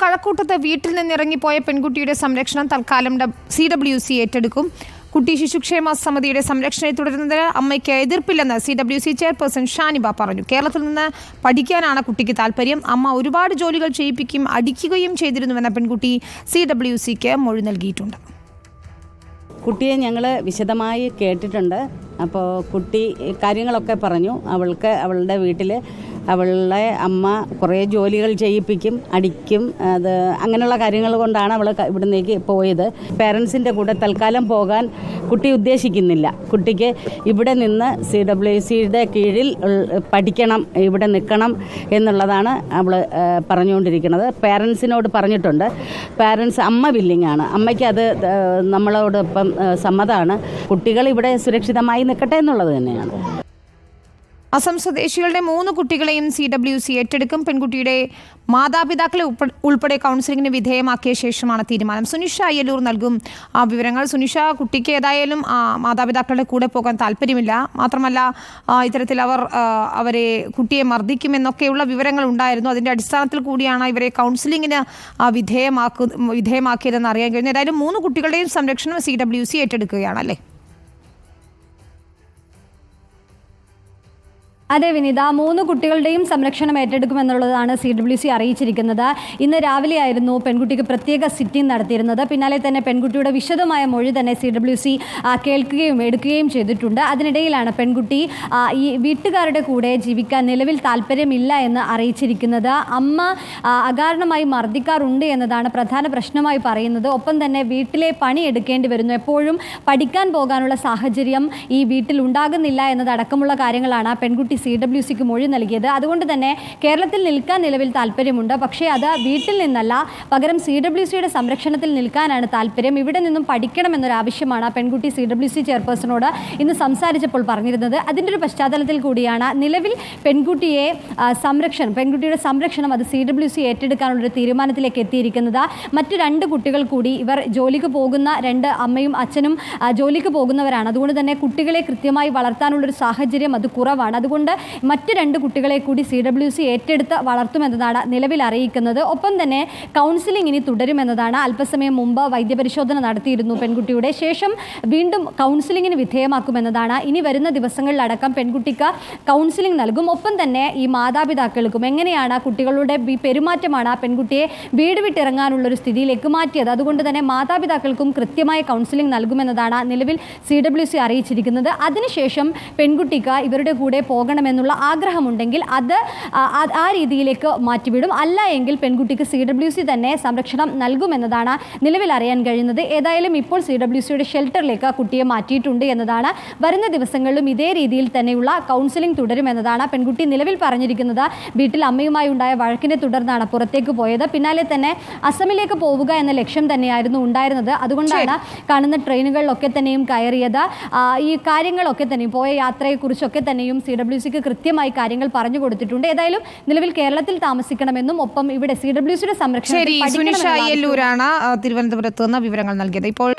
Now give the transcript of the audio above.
കഴക്കൂട്ടത്ത് വീട്ടിൽ നിന്നിറങ്ങിപ്പോയ പെൺകുട്ടിയുടെ സംരക്ഷണം തൽക്കാലം CWC ഏറ്റെടുക്കും. കുട്ടി ശിശുക്ഷേമ സമിതിയുടെ സംരക്ഷണത്തിൽ തുടരുന്നതിന് അമ്മയ്ക്ക് എതിർപ്പില്ലെന്ന് CWC ചെയർപേഴ്സൺ ഷാനിബ പറഞ്ഞു. കേരളത്തിൽ നിന്ന് പഠിക്കാനാണ് കുട്ടിക്ക് താല്പര്യം. അമ്മ ഒരുപാട് ജോലികൾ ചെയ്യിപ്പിക്കും, അടിക്കുകയും ചെയ്തിരുന്നുവെന്ന പെൺകുട്ടി CWCക്ക് മൊഴി നൽകിയിട്ടുണ്ട്. കുട്ടിയെ ഞങ്ങൾ വിശദമായി കേട്ടിട്ടുണ്ട്. അപ്പോൾ കുട്ടി കാര്യങ്ങളൊക്കെ പറഞ്ഞു. അവളുടെ വീട്ടിൽ അവളുടെ അമ്മ കുറേ ജോലികൾ ചെയ്യിപ്പിക്കും, അടിക്കും, അത് അങ്ങനെയുള്ള കാര്യങ്ങൾ കൊണ്ടാണ് അവൾ ഇവിടുന്നേക്ക് പോയത്. പേരൻസിൻ്റെ കൂടെ തൽക്കാലം പോകാൻ കുട്ടി ഉദ്ദേശിക്കുന്നില്ല. കുട്ടിക്ക് ഇവിടെ നിന്ന് CWCയുടെ കീഴിൽ പഠിക്കണം, ഇവിടെ നിൽക്കണം എന്നുള്ളതാണ് അവൾ പറഞ്ഞുകൊണ്ടിരിക്കുന്നത്. പേരൻസിനോട് പറഞ്ഞിട്ടുണ്ട്. പേരൻസ് അമ്മ വില്ലിങ്ങാണ്, അമ്മയ്ക്ക് അത് നമ്മളോടൊപ്പം സമ്മതമാണ്. കുട്ടികൾ ഇവിടെ സുരക്ഷിതമായി നിൽക്കട്ടെ എന്നുള്ളത് തന്നെയാണ്. അസം സ്വദേശികളുടെ 3 കുട്ടികളെയും CWC ഏറ്റെടുക്കും. പെൺകുട്ടിയുടെ മാതാപിതാക്കളെ ഉൾപ്പെടെ കൗൺസിലിംഗിന് വിധേയമാക്കിയ ശേഷമാണ് തീരുമാനം. സുനിഷ അയ്യലൂർ നൽകും വിവരങ്ങൾ. സുനിഷ, കുട്ടിക്ക് ഏതായാലും മാതാപിതാക്കളുടെ കൂടെ പോകാൻ താല്പര്യമില്ല. മാത്രമല്ല ഇത്തരത്തിൽ അവരെ കുട്ടിയെ മർദ്ദിക്കുമെന്നൊക്കെയുള്ള വിവരങ്ങൾ ഉണ്ടായിരുന്നു. അതിൻ്റെ അടിസ്ഥാനത്തിൽ കൂടിയാണ് ഇവരെ കൗൺസിലിംഗിന് വിധേയമാക്കിയതെന്ന് അറിയാൻ കഴിഞ്ഞു. ഏതായാലും 3 കുട്ടികളുടെയും സംരക്ഷണം CWC ഏറ്റെടുക്കുകയാണല്ലേ? അതെ വിനീത, 3 കുട്ടികളുടെയും സംരക്ഷണം ഏറ്റെടുക്കുമെന്നുള്ളതാണ് CWC അറിയിച്ചിരിക്കുന്നത്. ഇന്ന് രാവിലെയായിരുന്നു പെൺകുട്ടിക്ക് പ്രത്യേക സിറ്റിംഗ് നടത്തിയിരുന്നത്. പിന്നാലെ തന്നെ പെൺകുട്ടിയുടെ വിശദമായ മൊഴി തന്നെ CWC കേൾക്കുകയും എടുക്കുകയും ചെയ്തിട്ടുണ്ട്. അതിനിടയിലാണ് പെൺകുട്ടി ഈ വീട്ടുകാരുടെ കൂടെ ജീവിക്കാൻ നിലവിൽ താല്പര്യമില്ല എന്ന് അറിയിച്ചിരിക്കുന്നത്. അമ്മ അകാരണമായി മർദ്ദിക്കാറുണ്ട് എന്നതാണ് പ്രധാന പ്രശ്നമായി പറയുന്നത്. ഒപ്പം തന്നെ വീട്ടിലെ പണി എടുക്കേണ്ടി വരുന്നു, എപ്പോഴും പഠിക്കാൻ പോകാനുള്ള സാഹചര്യം ഈ വീട്ടിൽ ഉണ്ടാകുന്നില്ല എന്നതടക്കമുള്ള കാര്യങ്ങളാണ് പെൺകുട്ടി CWCക്ക് മൊഴി നൽകിയത്. അതുകൊണ്ട് തന്നെ കേരളത്തിൽ നിൽക്കാൻ നിലവിൽ താല്പര്യമുണ്ട്, പക്ഷേ അത് വീട്ടിൽ നിന്നല്ല, പകരം CWCയുടെ സംരക്ഷണത്തിൽ നിൽക്കാനാണ് താല്പര്യം. ഇവിടെ നിന്നും പഠിക്കണമെന്നൊരാവശ്യമാണ് പെൺകുട്ടി CWC ചെയർപേഴ്സണോട് ഇന്ന് സംസാരിച്ചപ്പോൾ പറഞ്ഞിരുന്നത്. അതിൻ്റെ ഒരു പശ്ചാത്തലത്തിൽ കൂടിയാണ് നിലവിൽ പെൺകുട്ടിയുടെ സംരക്ഷണം അത് CWC ഏറ്റെടുക്കാനുള്ളൊരു തീരുമാനത്തിലേക്ക് എത്തിയിരിക്കുന്നത്. മറ്റു 2 കുട്ടികൾ കൂടി, ഇവർ ജോലിക്ക് പോകുന്ന 2 അമ്മയും അച്ഛനും ജോലിക്ക് പോകുന്നവരാണ്. അതുകൊണ്ട് തന്നെ കുട്ടികളെ കൃത്യമായി വളർത്താനുള്ളൊരു സാഹചര്യം അത് കുറവാണ്. അതുകൊണ്ട് മറ്റ് 2 കുട്ടികളെ കൂടി CWC ഏറ്റെടുത്ത് വളർത്തുമെന്നതാണ് നിലവിൽ അറിയിക്കുന്നത്. ഒപ്പം തന്നെ കൗൺസിലിംഗ് ഇനി തുടരുമെന്നതാണ്. അല്പസമയം മുമ്പ് വൈദ്യപരിശോധന നടത്തിയിരുന്നു പെൺകുട്ടിയുടെ. ശേഷം വീണ്ടും കൗൺസിലിംഗിന് വിധേയമാക്കുമെന്നതാണ്. ഇനി വരുന്ന ദിവസങ്ങളിലടക്കം പെൺകുട്ടിക്ക് കൗൺസിലിംഗ് നൽകും. ഒപ്പം തന്നെ ഈ മാതാപിതാക്കൾക്കും എങ്ങനെയാണ് കുട്ടികളുടെ പെരുമാറ്റമാണ് പെൺകുട്ടിയെ വീട് വിട്ടിറങ്ങാനുള്ളൊരു സ്ഥിതിയിലേക്ക് മാറ്റിയത്. അതുകൊണ്ട് തന്നെ മാതാപിതാക്കൾക്കും കൃത്യമായ കൗൺസിലിംഗ് നൽകുമെന്നതാണ് നിലവിൽ CWC അറിയിച്ചിരിക്കുന്നത്. അതിനുശേഷം പെൺകുട്ടിക്ക് ഇവരുടെ കൂടെ പോകണമെന്നുള്ള ആഗ്രഹമുണ്ടെങ്കിൽ അത് ആ രീതിയിലേക്ക് മാറ്റിവിടും. അല്ല എങ്കിൽ പെൺകുട്ടിക്ക് CWC തന്നെ സംരക്ഷണം നൽകുമെന്നതാണ് നിലവിൽ അറിയാൻ കഴിയുന്നത്. ഏതായാലും ഇപ്പോൾ CWCയുടെ ഷെൽട്ടറിലേക്ക് കുട്ടിയെ മാറ്റിയിട്ടുണ്ട് എന്നതാണ്. വരുന്ന ദിവസങ്ങളിലും ഇതേ രീതിയിൽ തന്നെയുള്ള കൗൺസിലിംഗ് തുടരുമെന്നതാണ് പെൺകുട്ടി നിലവിൽ പറഞ്ഞിരിക്കുന്നത്. വീട്ടിൽ അമ്മയുമായി ഉണ്ടായ വഴക്കിനെ തുടർന്നാണ് പുറത്തേക്ക് പോയത്. പിന്നാലെ തന്നെ അസമിലേക്ക് പോവുക എന്ന ലക്ഷ്യം തന്നെയായിരുന്നു ഉണ്ടായിരുന്നത്. അതുകൊണ്ടാണ് കാണുന്ന ട്രെയിനുകളിലൊക്കെ തന്നെയും കയറിയത്. ഈ കാര്യങ്ങളൊക്കെ തന്നെയും പോയ യാത്രയെക്കുറിച്ചൊക്കെ തന്നെയും CWCക്ക് കൃത്യമായി കാര്യങ്ങൾ പറഞ്ഞു കൊടുത്തിട്ടുണ്ട്. ഏതായാലും നിലവിൽ കേരളത്തിൽ താമസിക്കണമെന്നും ഒപ്പം ഇവിടെ CWCയുടെ സംരക്ഷണം സുനിഷ അയ്യല്ലൂരാണ് തിരുവനന്തപുരത്ത് നിന്ന് വിവരങ്ങൾ നൽകിയത്. ഇപ്പോൾ